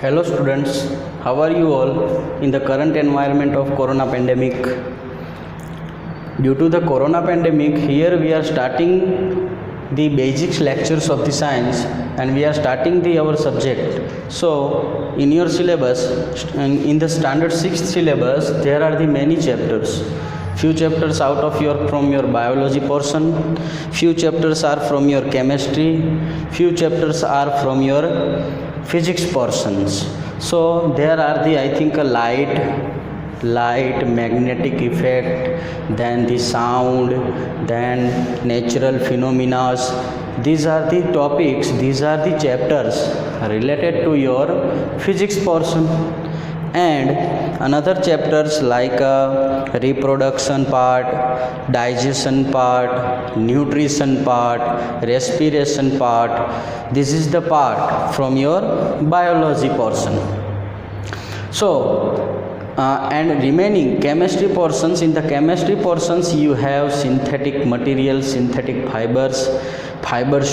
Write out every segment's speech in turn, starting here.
Hello students, how are you all in the current environment of corona pandemic? Due to the corona pandemic, here we are starting the basics lectures of the science and we are starting our subject. So in your syllabus, in the standard 6th syllabus, there are the many chapters. Few chapters out of from your biology portion, few chapters are from your chemistry, few chapters are from your physics portions. So there are the a light, magnetic effect, then the sound, then natural phenomena. These are the topics, these are the chapters related to your physics portion. And another chapters like reproduction part, digestion part, nutrition part, respiration part. This is the part from your biology portion. So and remaining chemistry portions, in the chemistry portions you have synthetic materials, synthetic fibers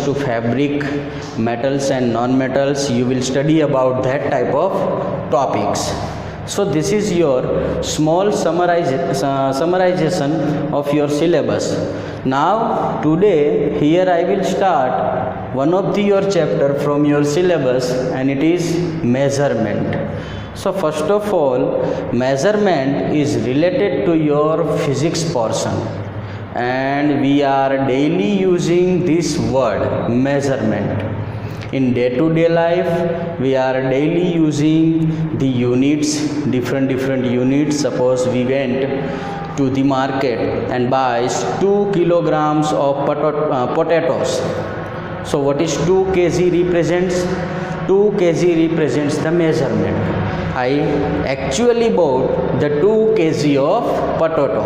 to fabric, metals and non-metals. You will study about that type of topics. So this is your small summarization of your syllabus. Now today here I will start one of your chapter from your syllabus, and it is measurement. So first of all, measurement is related to your physics portion, and we are daily using this word measurement. In day-to-day life, we are daily using the units, different units. Suppose we went to the market and buys 2 kilograms of potatoes. So what is 2 kg represents? 2 kg represents the measurement. I actually bought the 2 kg of potato.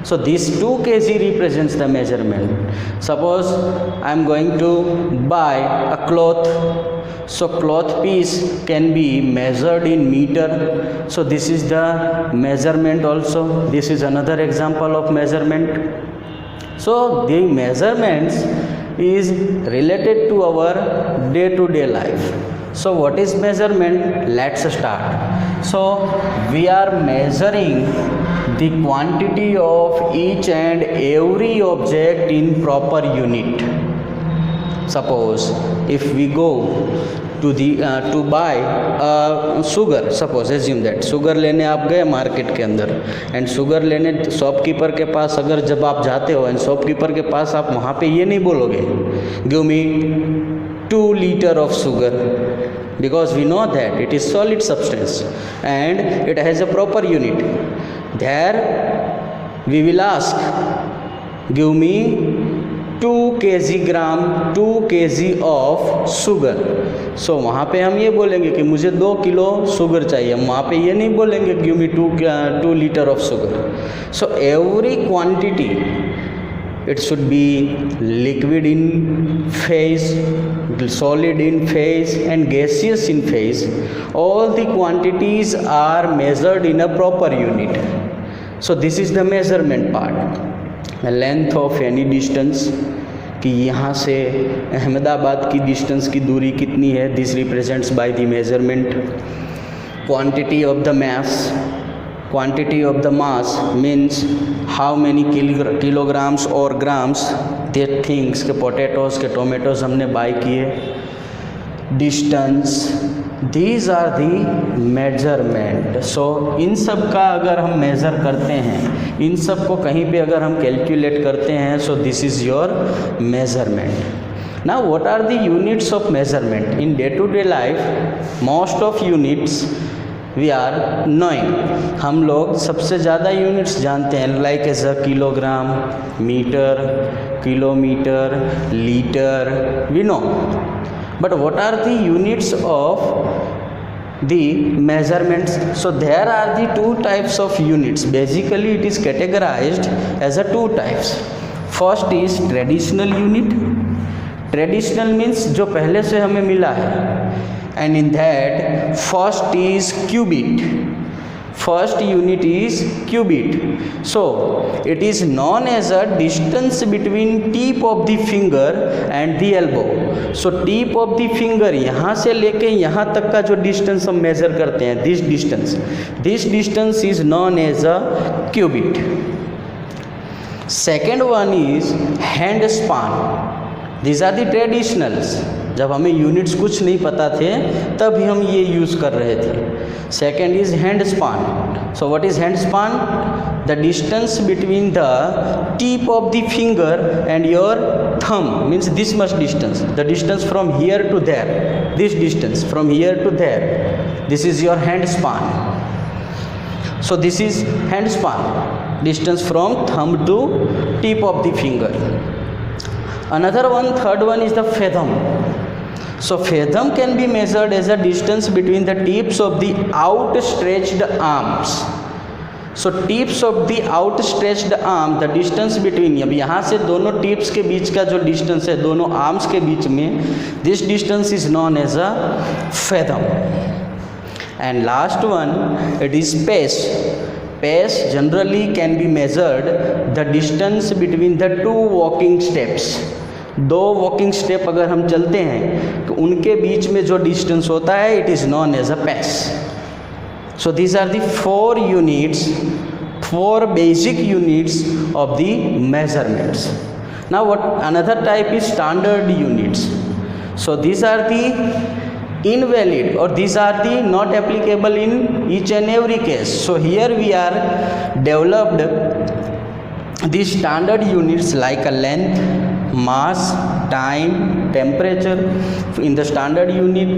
So this 2 kg represents the measurement. Suppose I am going to buy a cloth. So cloth piece can be measured in meter. So this is the measurement also. This is another example of measurement. So the measurements is related to our day-to-day life. So what is measurement? Let's start. So we are measuring the quantity of each and every object in proper unit. Suppose if we go to buy sugar, suppose assume that sugar लेने आप गए market के अंदर, and sugar लेने shopkeeper के पास अगर जब आप जाते हो एंड शॉपकीपर के पास आप वहाँ पे ये नहीं बोलोगे give me 2 liters of sugar, because we know that it is solid substance and it has a proper unit. There we will ask give me 2 kg of sugar. So वहाँ पे हम ये बोलेंगे कि मुझे 2 किलो शुगर चाहिए. हम वहाँ पे ये नहीं बोलेंगे give me 2 liters of sugar. So every quantity, it should be liquid in phase, solid in phase and gaseous in phase. All the quantities are measured in a proper unit. So this is the measurement part. The length of any distance, कि यहाँ से अहमदाबाद की distance की दूरी कितनी है, this represents by the measurement. Quantity of the mass, quantity of the mass means how many kilograms or grams that things के potatoes के tomatoes हमने buy किए. Distance, these are the measurement. So इन सब का अगर हम measure करते हैं, इन सब को कहीं पे अगर हम calculate करते हैं, so this is your measurement. Now what are the units of measurement? In day-to-day life, most of units we are knowing. हम लोग सबसे ज़्यादा यूनिट्स जानते हैं, like as a kilogram, metre, kilometre, litre, we know. But what are the units of the measurements? So there are the 2 types of units. Basically it is categorized as a 2 types. First is traditional unit. Traditional means जो पहले से हमें मिला है, and in that first is cubit. First unit is cubit. So it is known as a distance between tip of the finger and the elbow. So tip of the finger यहाँ से लेके यहाँ तक का जो डिस्टेंस हम major करते हैं, this distance is known as a cubit. Second one is hand span. These are the traditionals. जब हमें यूनिट्स कुछ नहीं पता थे तभी हम ये यूज़ कर रहे थे. Second is hand span. So what is hand span? The distance between the tip of the finger and your thumb means this much distance. The distance from here to there, this distance from here to there, this is your hand span. So this is hand span, distance from thumb to tip of the finger. Another one, third one is the fathom. So fathom can be measured as a distance between the tips of the outstretched arms. So tips of the outstretched arm, the distance between, अब यहाँ से दोनों tips के बीच का जो distance है दोनों arms के बीच में, this distance is known as a fathom. And last one, it is pace. Pace generally can be measured the distance between the two walking steps. दो वॉकिंग स्टेप अगर हम चलते हैं तो उनके बीच में जो डिस्टेंस होता है it is known as a pace. So these are the four basic units of the measurements. Now what another type is standard units. So these are the invalid or these are the not applicable in each and every case. So here we are developed these standard units like a length, mass, time, temperature. In the standard unit,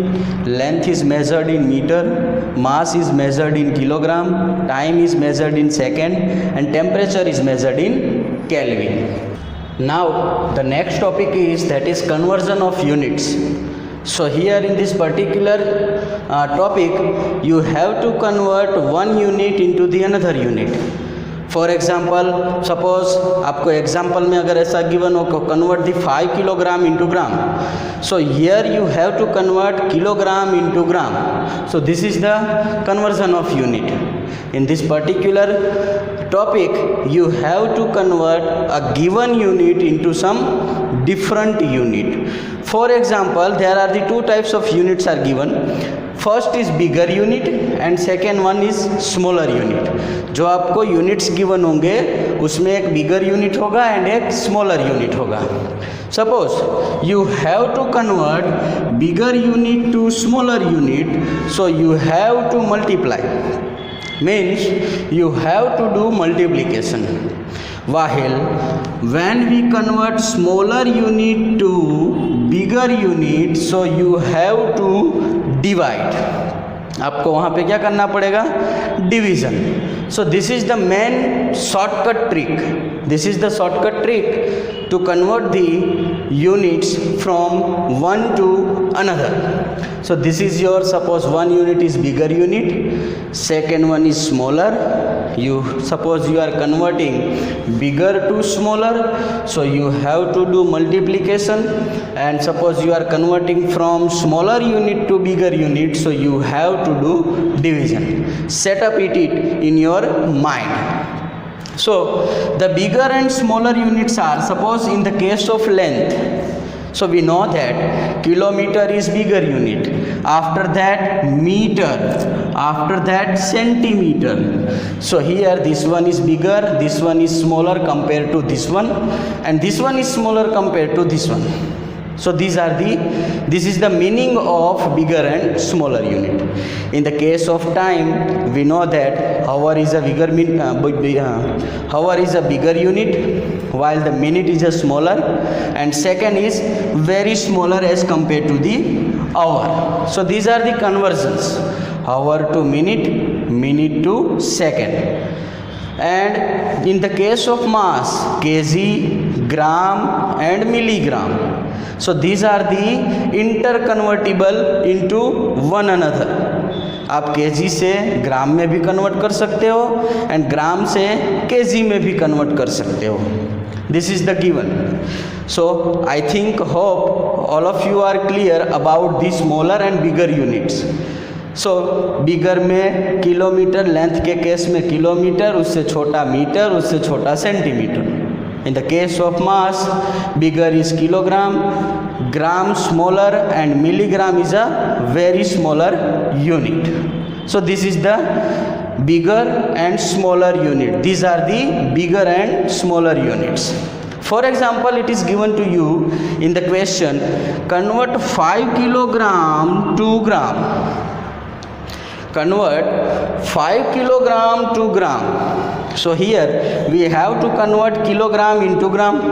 length is measured in meter, mass is measured in kilogram, time is measured in second, and temperature is measured in Kelvin. Now the next topic is that is conversion of units. So here in this particular topic you have to convert one unit into the another unit. For example suppose आपको example में अगर ऐसा given हो convert the 5 kilogram into gram. So here you have to convert kilogram into gram. So this is the conversion of unit. In this particular topic you have to convert a given unit into some different unit. For example, there are the two types of units are given. First is bigger unit and second one is smaller unit. जो आपको units given होंगे उसमें एक bigger unit होगा and एक smaller unit होगा. Suppose you have to convert bigger unit to smaller unit, so you have to multiply. Means you have to do multiplication. While when we convert smaller unit to bigger unit, so you have to divide. आपको वहाँ पे क्या करना पड़ेगा? Division. So this is the main shortcut trick. This is the shortcut trick to convert the units from one to another. So this is your, suppose one unit is bigger unit, second one is smaller. You suppose you are converting bigger to smaller, so you have to do multiplication. And suppose you are converting from smaller unit to bigger unit, so you have to do division. Set up it in your mind. So the bigger and smaller units are, suppose in the case of length, so we know that kilometer is bigger unit, after that meter, after that centimeter. So here this one is bigger, this one is smaller compared to this one, and this one is smaller compared to this one. So this is the meaning of bigger and smaller unit. In the case of time, we know that hour is a bigger unit, while the minute is a smaller, and second is very smaller as compared to the hour. So these are the conversions: hour to minute, minute to second. And in the case of mass, kg, gram and milligram. So these are the interconvertible into one another. आप kg से ग्राम में भी convert कर सकते हो and ग्राम से kg में भी कन्वर्ट कर सकते हो. This is the given. So I think, hope all of you are clear about the smaller and bigger units. सो बिगर में किलोमीटर, लेंथ के केस में किलोमीटर, उससे छोटा मीटर, उससे छोटा centimetre. In the case of mass, bigger is kilogram, gram smaller, and milligram is a very smaller unit. So this is the bigger and smaller unit. These are the bigger and smaller units. For example, it is given to you in the question, convert 5 kilogram to gram. Convert 5 kilogram to gram. So here we have to convert kilogram into gram.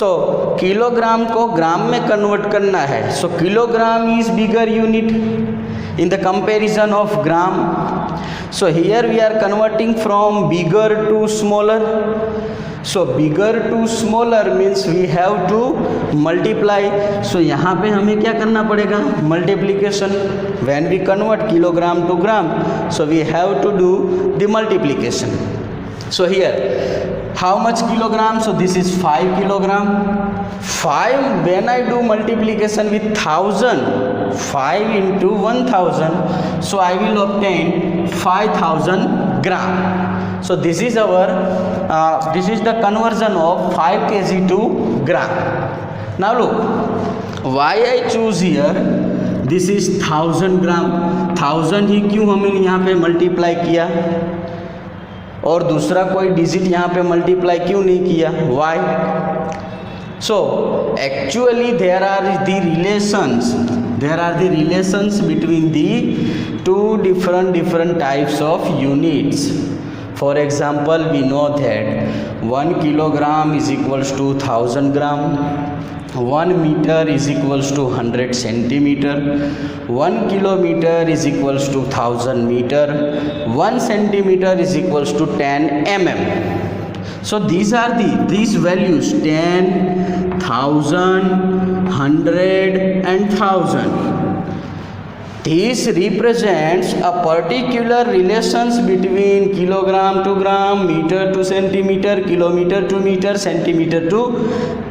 So kilogram को ग्राम में convert करना है. So kilogram is bigger unit in the comparison of gram. So here we are converting from bigger to smaller. So bigger to smaller means we have to multiply. So यहाँ पे हमें क्या करना पड़ेगा? Multiplication. When we convert kilogram to gram, so we have to do the multiplication. So here, how much kilogram? So this is 5 kilogram. 5, when I do multiplication with 1000, 5 into 1000, so I will obtain 5000 gram. So this is our this is the conversion of 5 kg to gram. Now look, why I choose here, this is 1000 gram. 1000 ही क्यों हमने यहाँ पे multiply किया और दूसरा कोई digit यहाँ पे मल्टीप्लाई क्यों नहीं किया? Why? So actually there are the relations between the two different types of units. For example, we know that 1 kilogram is equals to 1000 gram, 1 meter is equals to 100 centimeter, 1 kilometer is equals to 1000 meter, 1 centimeter is equals to 10 mm. So these are these values 10, 1000, 100 and 1000. This represents a particular relations between kilogram to gram, meter to centimeter, kilometer to meter, centimeter to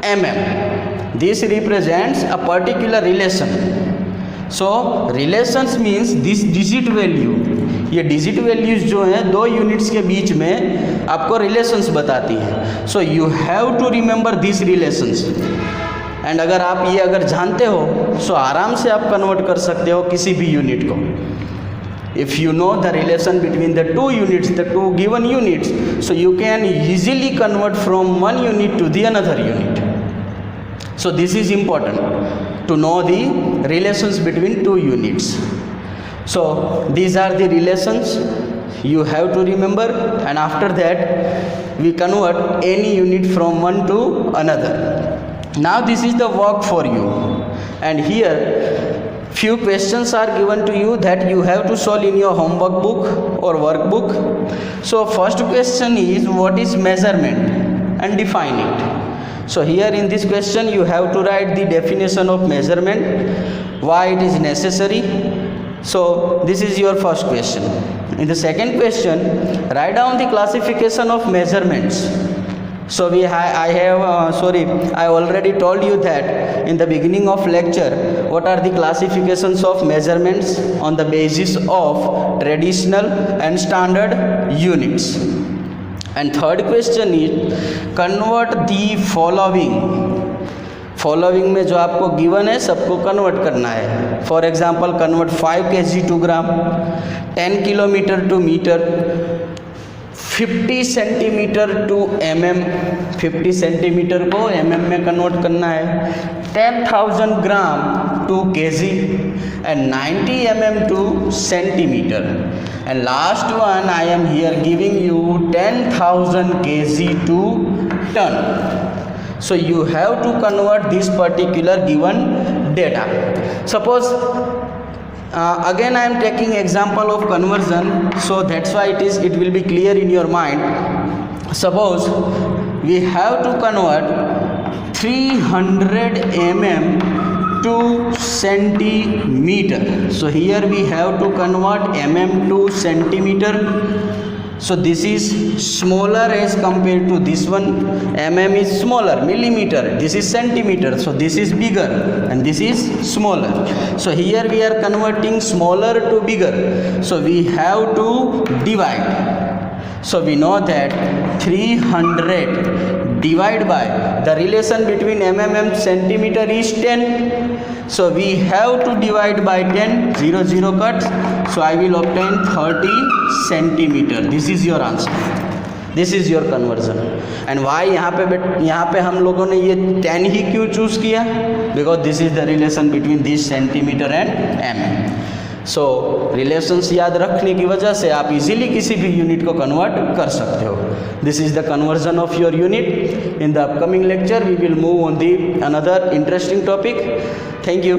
mm. This represents a particular relation. So relations means this digit value. ये digit values जो हैं दो units के बीच में आपको relations बताती हैं. So you have to remember this relations. And अगर आप ये अगर जानते हो सो आराम से आप कन्वर्ट कर सकते हो किसी भी यूनिट को. If you know the relation between the two units, the two given units, so you can easily convert from one unit to the another unit. So this is important to know the relations between two units. So these are the relations you have to remember, and after that we convert any unit from one to another. Now this is the work for you, and here few questions are given to you that you have to solve in your homework book or workbook. So first question is, what is measurement, and define it. So here in this question you have to write the definition of measurement, why it is necessary. So this is your first question. In the second question, write down the classification of measurements. So I already told you that in the beginning of lecture, what are the classifications of measurements on the basis of traditional and standard units. And third question is, convert the following. Following में जो आपको given है सबको convert करना है. For example, convert 5 kg to gram, 10 kilometre to metre, 50 centimetre to mm. 50 centimetre को mm में convert करना है. 10,000 gram to kg and 90 mm to centimeter. And last one, I am here giving you 10,000 kg to ton. So you have to convert this particular given data. Suppose again I am taking example of conversion, so that's why it will be clear in your mind. Suppose we have to convert 300 mm to centimeter. So here we have to convert mm to centimeter. So this is smaller as compared to this one. Mm is smaller, millimeter, this is centimeter, so this is bigger and this is smaller. So here we are converting smaller to bigger, so we have to divide. So we know that 300 divided by the relation between mm and centimeter is 10. So we have to divide by 10, 0 0 cuts. So I will obtain 30 centimeter. This is your answer. This is your conversion. And why यहाँ पे हम लोगों ने ये 10 ही क्यों choose किया? Because this is the relation between this centimetre and mm. So relations याद रखने की वजह से आप इजीली किसी भी यूनिट को कन्वर्ट कर सकते हो. This is the conversion of your unit. In the upcoming lecture we will move on the another interesting topic. Thank you.